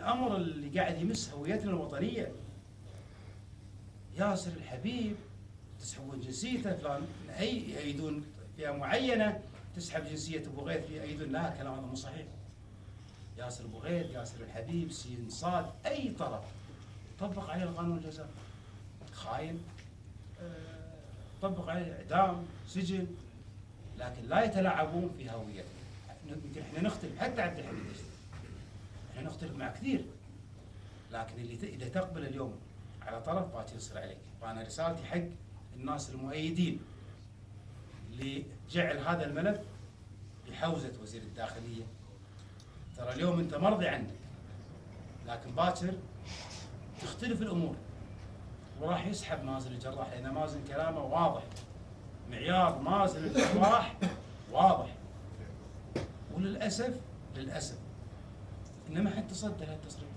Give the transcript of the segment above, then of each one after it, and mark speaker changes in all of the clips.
Speaker 1: الامر اللي قاعد يمس هويتنا الوطنيه. ياسر الحبيب تسحبون جنسيته، فلان يأيدون فئه معينه تسحب جنسيه ابو غيث يأيدون. لا، الكلام هذا مو صحيح. ياسر ابو غيث، ياسر الحبيب، سين صاد، اي طرف طبق عليه القانون الجزائي. خاين طبق عليه اعدام، سجن، لكن لا يتلاعبون في هويتنا. يمكن احنا نختلف حتى عبد الحميد الشتي، احنا نختلف مع كثير، لكن اللي اذا تقبل اليوم على طرف باكر يصير عليك. فانا رسالتي حق الناس المؤيدين لجعل هذا الملف بحوزه وزير الداخليه، ترى اليوم انت مرضي عنه، لكن باكر تختلف الامور وراح يسحب مازن الجراح، لان مازن كلامه واضح، معيار مازن الجراح واضح. وللاسف ان ما حد تصدى لهالتصريح.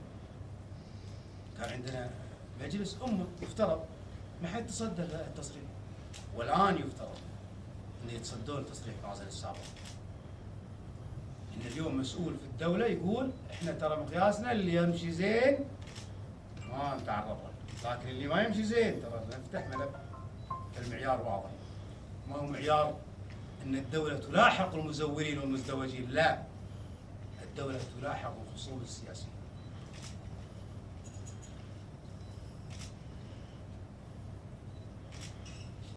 Speaker 1: كان عندنا مجلس امه يفترض ما حد تصدى لهالتصريح، والان يفترض ان يتصدون لتصريح مازن السابق. ان اليوم مسؤول في الدوله يقول احنا ترى مقياسنا اللي يمشي زين ما نتعرض له، لكن اللي ما يمشي زين ترى نفتح ملف. المعيار واضح، ما هو معيار ان الدوله تلاحق المزورين والمزدوجين، لا، الدوله تلاحق الخصوم السياسيه.